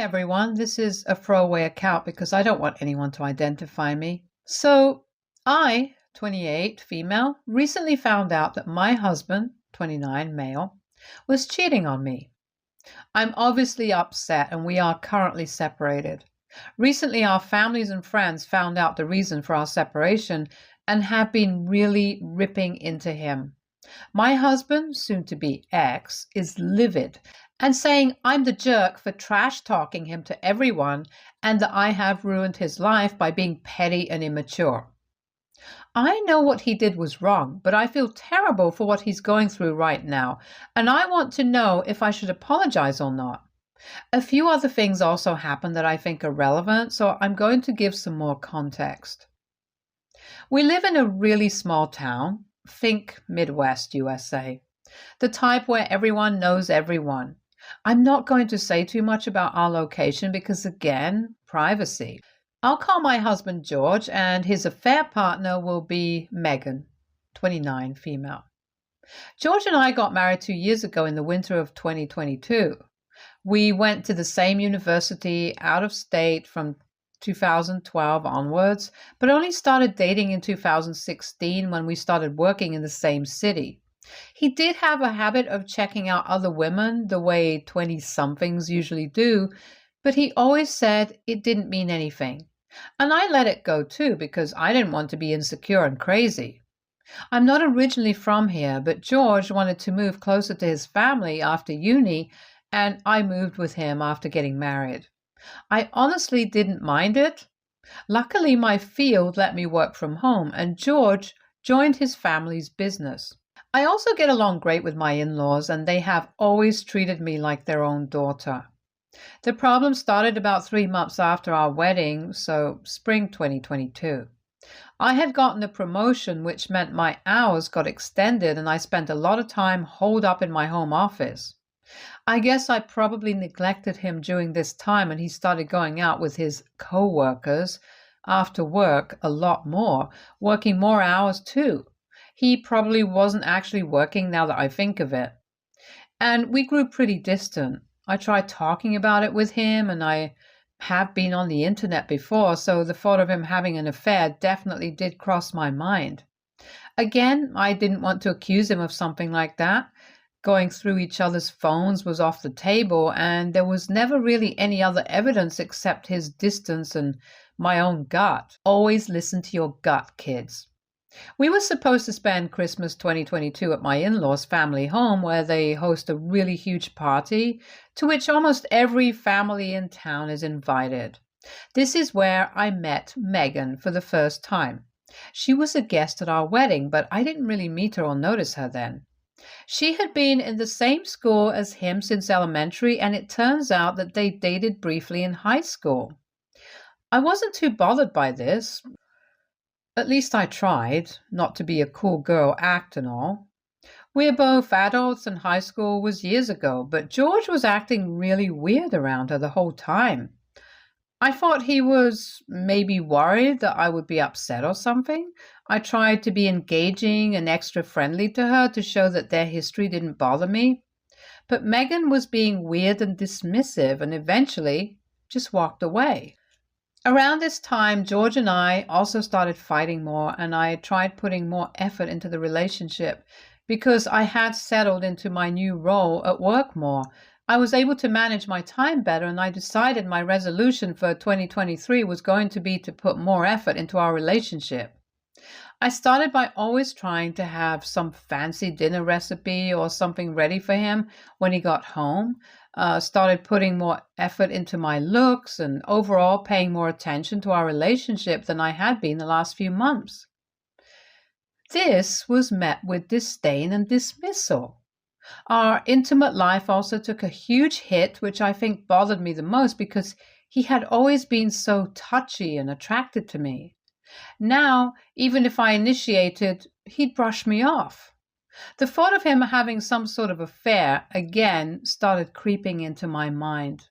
everyone. This is a throwaway account because I don't want anyone to identify me. So, I, 28, female, recently found out that my husband, 29, male, was cheating on me. I'm obviously upset and we are currently separated. Recently, our families and friends found out the reason for our separation and have been really ripping into him. My husband, soon to be ex, is livid and saying I'm the jerk for trash talking him to everyone and that I have ruined his life by being petty and immature. I know what he did was wrong, but I feel terrible for what he's going through right now, and I want to know if I should apologize or not. A few other things also happened that I think are relevant, so I'm going to give some more context. We live in a really small town, think Midwest USA, the type where everyone knows everyone. I'm not going to say too much about our location because, again, privacy. I'll call my husband George, and his affair partner will be Megan, 29, female. George and I got married 2 years ago in the winter of 2022. We went to the same university out of state from 2012 onwards, but only started dating in 2016 when we started working in the same city. He did have a habit of checking out other women the way 20-somethings usually do, but he always said it didn't mean anything. And I let it go too because I didn't want to be insecure and crazy. I'm not originally from here, but George wanted to move closer to his family after uni, and I moved with him after getting married. I honestly didn't mind it. Luckily, my field let me work from home, and George joined his family's business. I also get along great with my in-laws, and they have always treated me like their own daughter. The problem started about 3 months after our wedding, so spring 2022. I had gotten a promotion, which meant my hours got extended, and I spent a lot of time holed up in my home office. I guess I probably neglected him during this time, and he started going out with his co-workers after work a lot more, working more hours too. He probably wasn't actually working now that I think of it. And we grew pretty distant. I tried talking about it with him, and I have been on the internet before, so the thought of him having an affair definitely did cross my mind. Again, I didn't want to accuse him of something like that. Going through each other's phones was off the table, and there was never really any other evidence except his distance and my own gut. Always listen to your gut, kids. We were supposed to spend Christmas 2022 at my in-laws' family home, where they host a really huge party to which almost every family in town is invited. This is where I met Megan for the first time. She was a guest at our wedding, but I didn't really meet her or notice her then. She had been in the same school as him since elementary, and it turns out that they dated briefly in high school. I wasn't too bothered by this. At least I tried, not to be a cool girl act and all. We're both adults and high school was years ago, but George was acting really weird around her the whole time. I thought he was maybe worried that I would be upset or something. I tried to be engaging and extra friendly to her to show that their history didn't bother me. But Megan was being weird and dismissive and eventually just walked away. Around this time, George and I also started fighting more, and I tried putting more effort into the relationship because I had settled into my new role at work more. I was able to manage my time better, and I decided my resolution for 2023 was going to be to put more effort into our relationship. I started by always trying to have some fancy dinner recipe or something ready for him when he got home. Started putting more effort into my looks and overall paying more attention to our relationship than I had been the last few months. This was met with disdain and dismissal. Our intimate life also took a huge hit, which I think bothered me the most because he had always been so touchy and attracted to me. Now, even if I initiated, he'd brush me off. The thought of him having some sort of affair again started creeping into my mind.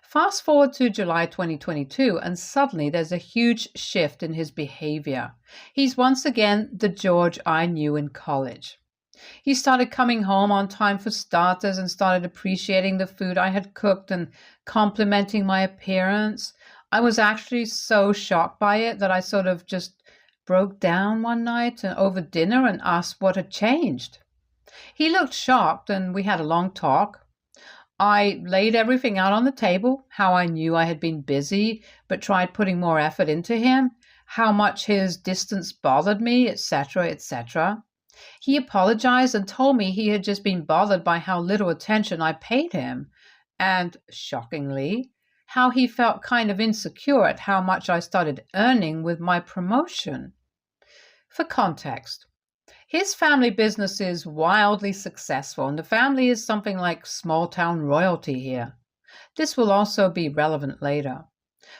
Fast forward to July 2022, and suddenly there's a huge shift in his behavior. He's once again the George I knew in college. He started coming home on time for starters and started appreciating the food I had cooked and complimenting my appearance. I was actually so shocked by it that I sort of just broke down one night over dinner and asked what had changed. He looked shocked and we had a long talk. I laid everything out on the table, how I knew I had been busy but tried putting more effort into him, how much his distance bothered me, etc., etc. He apologized and told me he had just been bothered by how little attention I paid him, and, shockingly, how he felt kind of insecure at how much I started earning with my promotion. For context, his family business is wildly successful, and the family is something like small-town royalty here. This will also be relevant later.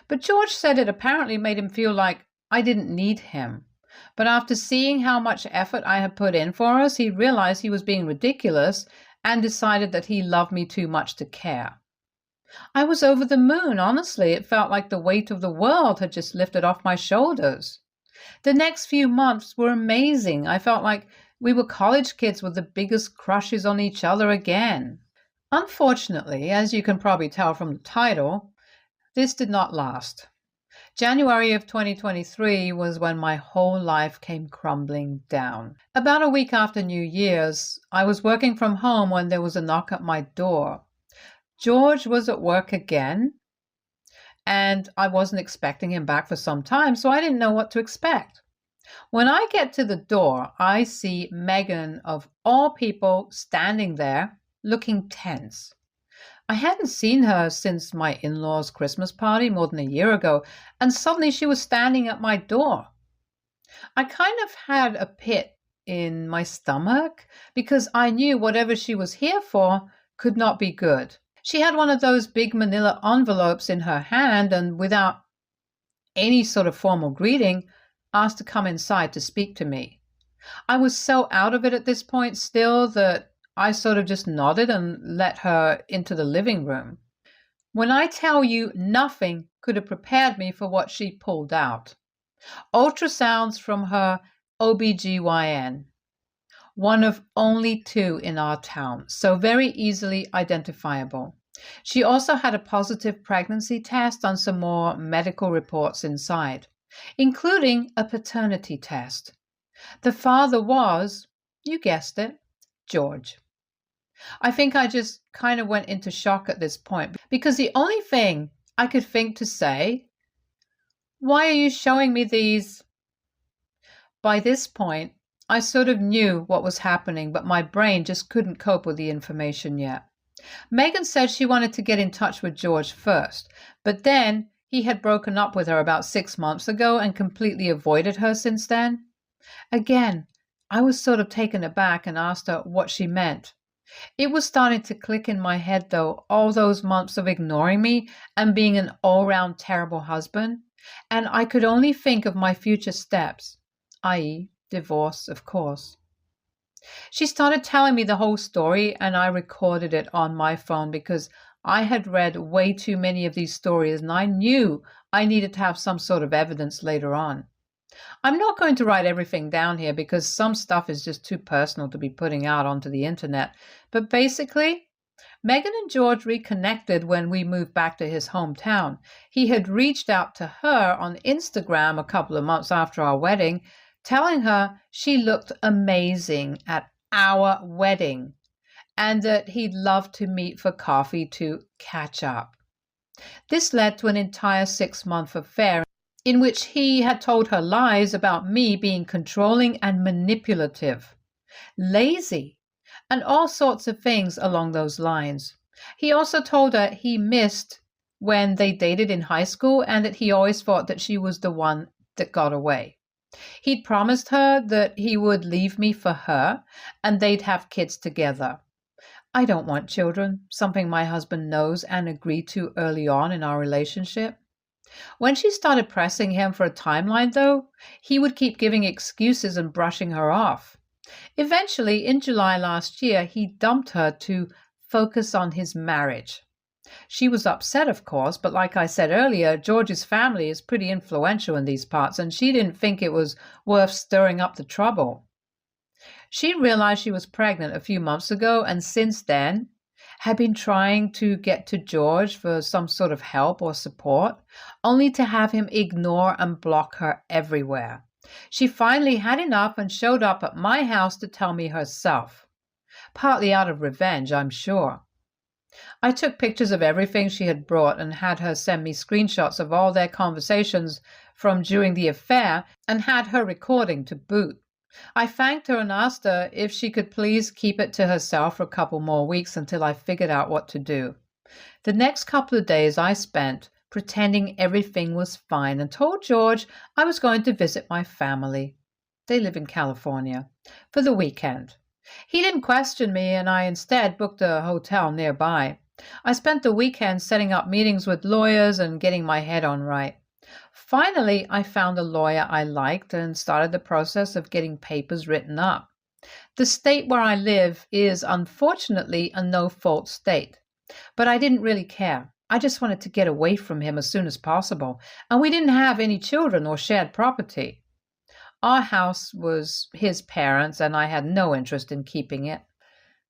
But George said it apparently made him feel like I didn't need him. But after seeing how much effort I had put in for us, he realized he was being ridiculous and decided that he loved me too much to care. I was over the moon, honestly. It felt like the weight of the world had just lifted off my shoulders. The next few months were amazing. I felt like we were college kids with the biggest crushes on each other again. Unfortunately, as you can probably tell from the title, this did not last. January of 2023 was when my whole life came crumbling down. About a week after New Year's, I was working from home when there was a knock at my door. George was at work again, and I wasn't expecting him back for some time, so I didn't know what to expect. When I get to the door, I see Megan, of all people, standing there, looking tense. I hadn't seen her since my in-laws' Christmas party more than a year ago, and suddenly she was standing at my door. I kind of had a pit in my stomach because I knew whatever she was here for could not be good. She had one of those big manila envelopes in her hand and, without any sort of formal greeting, asked to come inside to speak to me. I was so out of it at this point still that I sort of just nodded and let her into the living room. When I tell you nothing could have prepared me for what she pulled out. Ultrasounds from her OBGYN, one of only 2 in our town, so very easily identifiable. She also had a positive pregnancy test and some more medical reports inside, including a paternity test. The father was, you guessed it, George. I think I just kind of went into shock at this point because the only thing I could think to say, why are you showing me these? By this point, I sort of knew what was happening, but my brain just couldn't cope with the information yet. Megan said she wanted to get in touch with George first, but then he had broken up with her about 6 months ago and completely avoided her since then. Again, I was sort of taken aback and asked her what she meant. It was starting to click in my head, though, all those months of ignoring me and being an all-round terrible husband, and I could only think of my future steps, i.e., divorce, of course. She started telling me the whole story, and I recorded it on my phone because I had read way too many of these stories, and I knew I needed to have some sort of evidence later on. I'm not going to write everything down here because some stuff is just too personal to be putting out onto the internet. But basically, Megan and George reconnected when we moved back to his hometown. He had reached out to her on Instagram a couple of months after our wedding, telling her she looked amazing at our wedding and that he'd love to meet for coffee to catch up. This led to an entire 6-month affair in which he had told her lies about me being controlling and manipulative, lazy, and all sorts of things along those lines. He also told her he missed when they dated in high school and that he always thought that she was the one that got away. He'd promised her that he would leave me for her and they'd have kids together. I don't want children, something my husband knows and agreed to early on in our relationship. When she started pressing him for a timeline, though, he would keep giving excuses and brushing her off. Eventually, in July last year, he dumped her to focus on his marriage. She was upset, of course, but like I said earlier, George's family is pretty influential in these parts, and she didn't think it was worth stirring up the trouble. She realized she was pregnant a few months ago and since then had been trying to get to George for some sort of help or support, only to have him ignore and block her everywhere. She finally had enough and showed up at my house to tell me herself. Partly out of revenge, I'm sure. I took pictures of everything she had brought and had her send me screenshots of all their conversations from during the affair and had her recording to boot. I thanked her and asked her if she could please keep it to herself for a couple more weeks until I figured out what to do. The next couple of days I spent pretending everything was fine and told George I was going to visit my family. They live in California for the weekend. He didn't question me, and I instead booked a hotel nearby. I spent the weekend setting up meetings with lawyers and getting my head on right. Finally, I found a lawyer I liked and started the process of getting papers written up. The state where I live is unfortunately a no-fault state, but I didn't really care. I just wanted to get away from him as soon as possible, and we didn't have any children or shared property. Our house was his parents', and I had no interest in keeping it.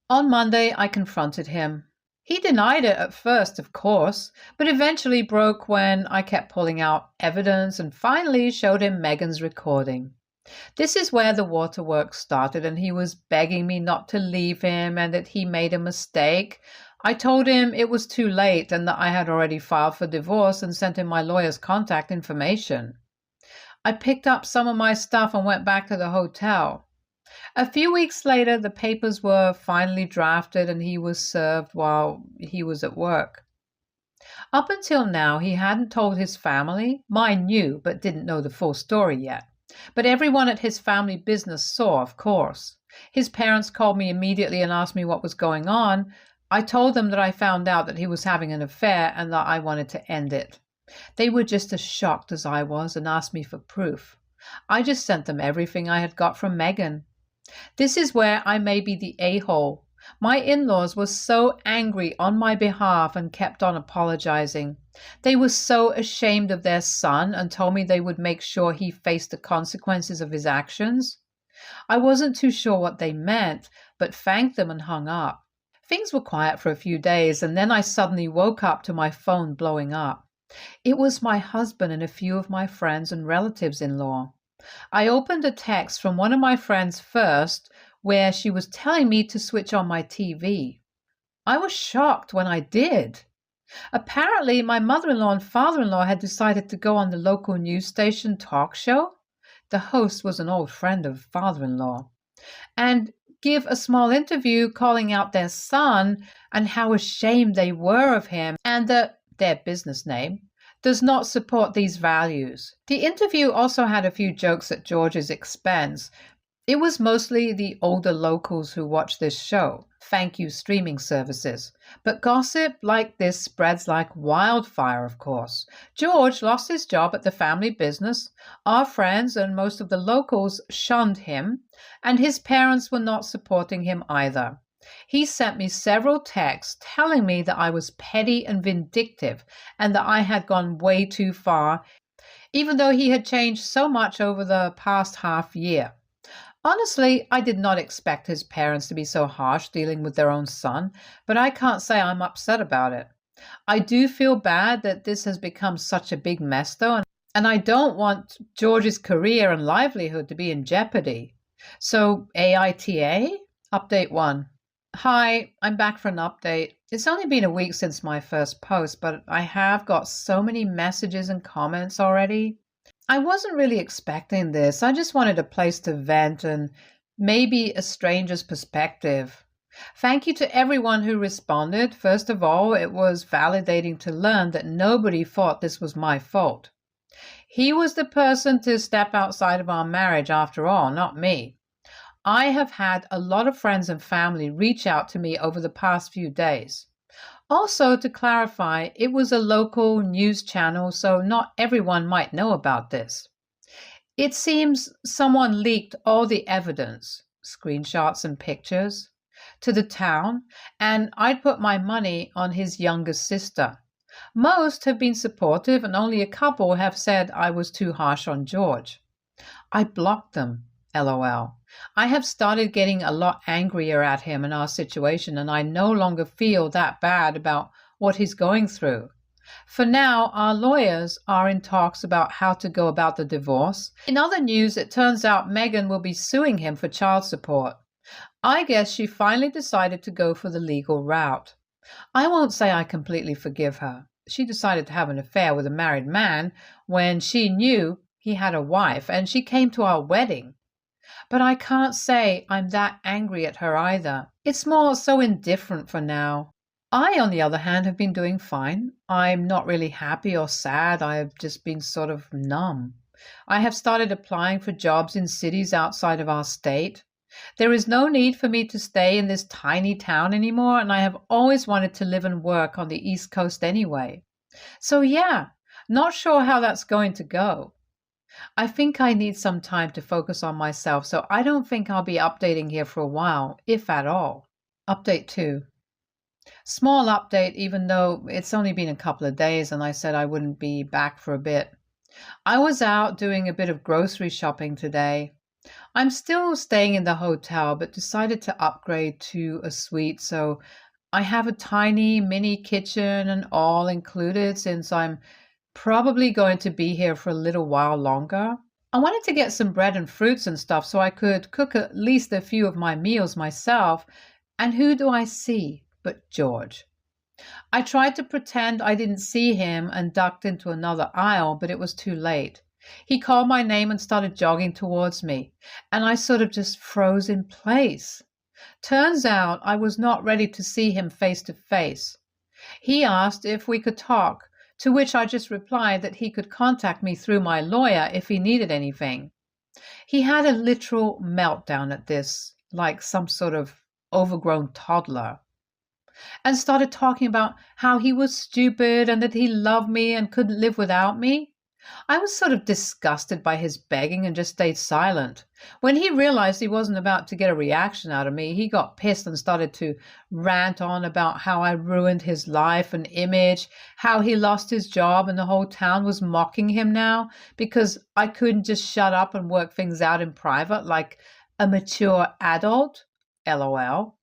On Monday, I confronted him. He denied it at first, of course, but eventually broke when I kept pulling out evidence and finally showed him Megan's recording. This is where the waterworks started, and he was begging me not to leave him and that he made a mistake. I told him it was too late and that I had already filed for divorce and sent him my lawyer's contact information. I picked up some of my stuff and went back to the hotel. A few weeks later, the papers were finally drafted and he was served while he was at work. Up until now, he hadn't told his family. Mine knew, but didn't know the full story yet. But everyone at his family business saw, of course. His parents called me immediately and asked me what was going on. I told them that I found out that he was having an affair and that I wanted to end it. They were just as shocked as I was and asked me for proof. I just sent them everything I had got from Megan. This is where I may be the a-hole. My in-laws were so angry on my behalf and kept on apologizing. They were so ashamed of their son and told me they would make sure he faced the consequences of his actions. I wasn't too sure what they meant, but thanked them and hung up. Things were quiet for a few days, and then I suddenly woke up to my phone blowing up. It was my husband and a few of my friends and relatives-in-law. I opened a text from one of my friends first, where she was telling me to switch on my TV. I was shocked when I did. Apparently, my mother-in-law and father-in-law had decided to go on the local news station talk show. The host was an old friend of father-in-law. And give a small interview calling out their son and how ashamed they were of him and that their business name, does not support these values. The interview also had a few jokes at George's expense. It was mostly the older locals who watch this show. Thank you, streaming services. But gossip like this spreads like wildfire, of course. George lost his job at the family business. Our friends and most of the locals shunned him, and his parents were not supporting him either. He sent me several texts telling me that I was petty and vindictive and that I had gone way too far, even though he had changed so much over the past half year. Honestly, I did not expect his parents to be so harsh dealing with their own son, but I can't say I'm upset about it. I do feel bad that this has become such a big mess, though, and I don't want George's career and livelihood to be in jeopardy. So, AITA? Update 1. Hi, I'm back for an update. It's only been a week since my first post, but I have got so many messages and comments already. I wasn't really expecting this. I just wanted a place to vent and maybe a stranger's perspective. Thank you to everyone who responded. First of all, it was validating to learn that nobody thought this was my fault. He was the person to step outside of our marriage after all, not me. I have had a lot of friends and family reach out to me over the past few days. Also, to clarify, it was a local news channel, so not everyone might know about this. It seems someone leaked all the evidence, screenshots and pictures, to the town, and I'd put my money on his younger sister. Most have been supportive, and only a couple have said I was too harsh on George. I blocked them, LOL. I have started getting a lot angrier at him and our situation, and I no longer feel that bad about what he's going through. For now, our lawyers are in talks about how to go about the divorce. In other news, it turns out Megan will be suing him for child support. I guess she finally decided to go for the legal route. I won't say I completely forgive her. She decided to have an affair with a married man when she knew he had a wife, and she came to our wedding. But I can't say I'm that angry at her either. It's more so indifferent for now. I, on the other hand, have been doing fine. I'm not really happy or sad. I have just been sort of numb. I have started applying for jobs in cities outside of our state. There is no need for me to stay in this tiny town anymore, and I have always wanted to live and work on the East Coast anyway. So yeah, not sure how that's going to go. I think I need some time to focus on myself, so I don't think I'll be updating here for a while, if at all. Update 2. Small update, even though it's only been a couple of days and I said I wouldn't be back for a bit. I was out doing a bit of grocery shopping today. I'm still staying in the hotel, but decided to upgrade to a suite, so I have a tiny mini kitchen and all included since I'm probably going to be here for a little while longer. I wanted to get some bread and fruits and stuff so I could cook at least a few of my meals myself. And who do I see but George? I tried to pretend I didn't see him and ducked into another aisle, but it was too late. He called my name and started jogging towards me, and I sort of just froze in place. Turns out I was not ready to see him face to face. He asked if we could talk, to which I just replied that he could contact me through my lawyer if he needed anything. He had a literal meltdown at this, like some sort of overgrown toddler, and started talking about how he was stupid and that he loved me and couldn't live without me. I was sort of disgusted by his begging and just stayed silent. When he realized he wasn't about to get a reaction out of me, he got pissed and started to rant on about how I ruined his life and image, how he lost his job and the whole town was mocking him now because I couldn't just shut up and work things out in private like a mature adult. LOL.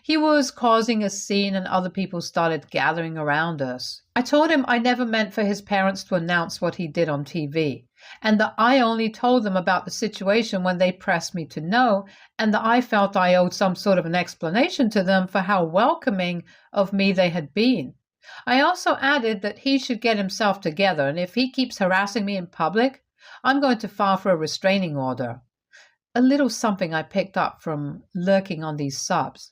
He was causing a scene and other people started gathering around us. I told him I never meant for his parents to announce what he did on TV, and that I only told them about the situation when they pressed me to know, and that I felt I owed some sort of an explanation to them for how welcoming of me they had been. I also added that he should get himself together, and if he keeps harassing me in public, I'm going to file for a restraining order. A little something I picked up from lurking on these subs.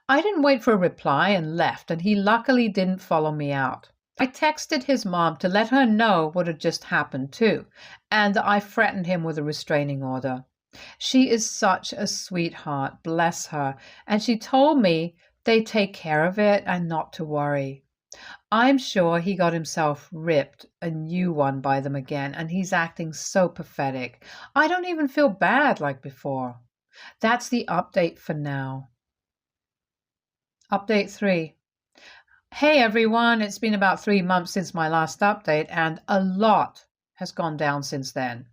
I didn't wait for a reply and left, and he luckily didn't follow me out. I texted his mom to let her know what had just happened too, and I threatened him with a restraining order. She is such a sweetheart, bless her, and she told me they'd take care of it and not to worry. I'm sure he got himself ripped a new one by them again, and he's acting so pathetic. I don't even feel bad like before. That's the update for now. Update 3. Hey everyone, it's been about 3 months since my last update and a lot has gone down since then.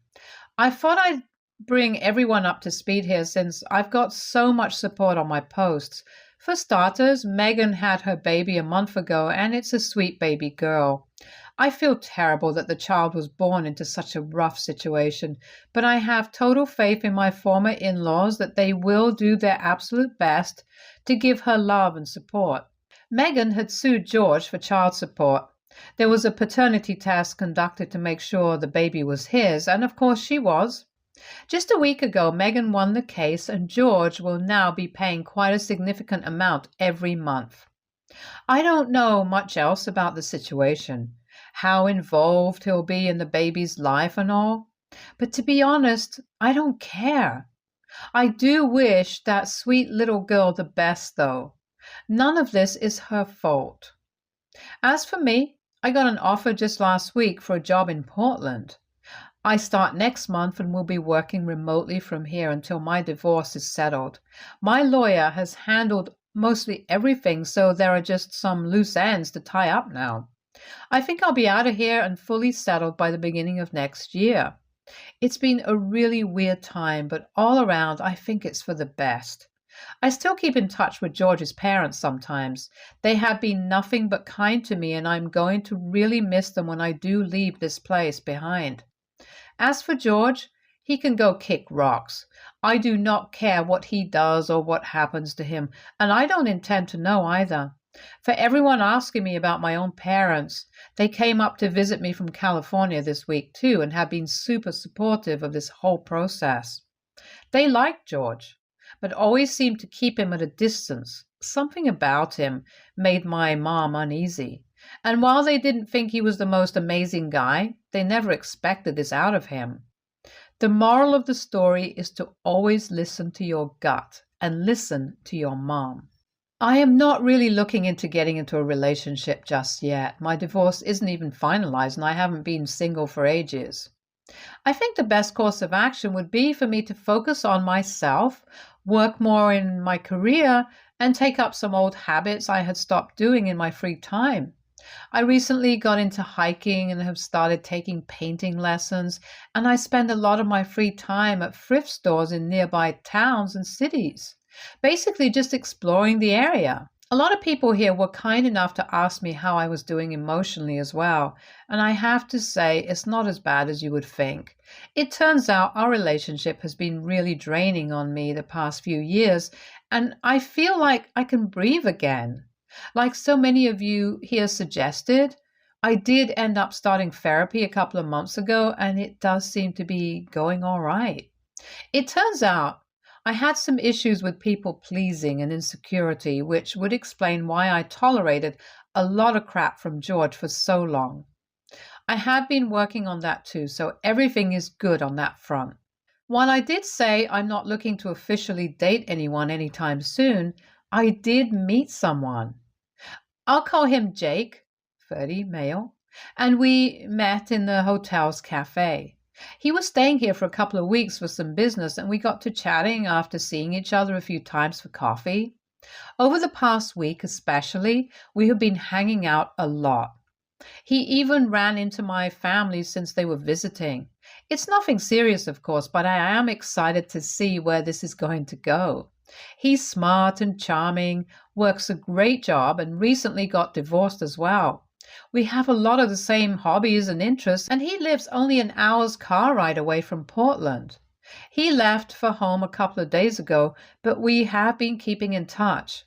I thought I'd bring everyone up to speed here since I've got so much support on my posts. For starters, Megan had her baby a month ago and it's a sweet baby girl. I feel terrible that the child was born into such a rough situation, but I have total faith in my former in-laws that they will do their absolute best to give her love and support. Megan had sued George for child support. There was a paternity test conducted to make sure the baby was his, and of course she was. Just a week ago, Megan won the case, and George will now be paying quite a significant amount every month. I don't know much else about the situation, how involved he'll be in the baby's life and all, but to be honest, I don't care. I do wish that sweet little girl the best, though. None of this is her fault. As for me, I got an offer just last week for a job in Portland. I start next month and will be working remotely from here until my divorce is settled. My lawyer has handled mostly everything, so there are just some loose ends to tie up now. I think I'll be out of here and fully settled by the beginning of next year. It's been a really weird time, but all around, I think it's for the best. I still keep in touch with George's parents sometimes. They have been nothing but kind to me, and I'm going to really miss them when I do leave this place behind. As for George, he can go kick rocks. I do not care what he does or what happens to him, and I don't intend to know either. For everyone asking me about my own parents, they came up to visit me from California this week too and have been super supportive of this whole process. They liked George, but always seemed to keep him at a distance. Something about him made my mom uneasy. And while they didn't think he was the most amazing guy, they never expected this out of him. The moral of the story is to always listen to your gut and listen to your mom. I am not really looking into getting into a relationship just yet. My divorce isn't even finalized and I haven't been single for ages. I think the best course of action would be for me to focus on myself, work more in my career, and take up some old habits I had stopped doing in my free time. I recently got into hiking and have started taking painting lessons, and I spend a lot of my free time at thrift stores in nearby towns and cities, basically just exploring the area. A lot of people here were kind enough to ask me how I was doing emotionally as well, and I have to say it's not as bad as you would think. It turns out our relationship has been really draining on me the past few years, and I feel like I can breathe again. Like so many of you here suggested, I did end up starting therapy a couple of months ago, and it does seem to be going all right. It turns out I had some issues with people pleasing and insecurity, which would explain why I tolerated a lot of crap from George for so long. I have been working on that too, so everything is good on that front. While I did say I'm not looking to officially date anyone anytime soon, I did meet someone. I'll call him Jake, 30, male, and we met in the hotel's cafe. He was staying here for a couple of weeks for some business, and we got to chatting after seeing each other a few times for coffee. Over the past week, especially, we have been hanging out a lot. He even ran into my family since they were visiting. It's nothing serious, of course, but I am excited to see where this is going to go. He's smart and charming, works a great job, and recently got divorced as well. We have a lot of the same hobbies and interests, and he lives only an hour's car ride away from Portland. He left for home a couple of days ago, but we have been keeping in touch.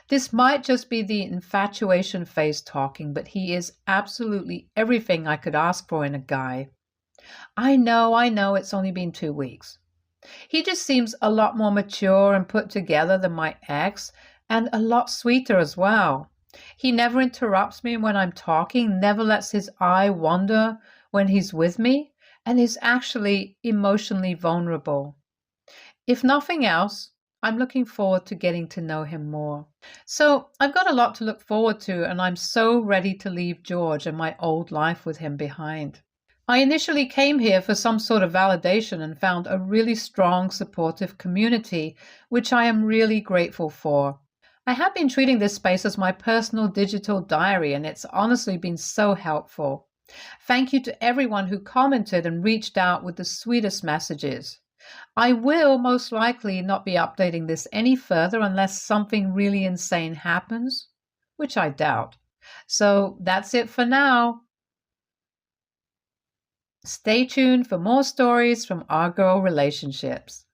This might just be the infatuation phase talking, but he is absolutely everything I could ask for in a guy. I know, it's only been 2 weeks. He just seems a lot more mature and put together than my ex, and a lot sweeter as well. He never interrupts me when I'm talking, never lets his eye wander when he's with me, and is actually emotionally vulnerable. If nothing else, I'm looking forward to getting to know him more. So I've got a lot to look forward to, and I'm so ready to leave George and my old life with him behind. I initially came here for some sort of validation and found a really strong, supportive community, which I am really grateful for. I have been treating this space as my personal digital diary, and it's honestly been so helpful. Thank you to everyone who commented and reached out with the sweetest messages. I will most likely not be updating this any further unless something really insane happens, which I doubt. So that's it for now. Stay tuned for more stories from our girl relationships.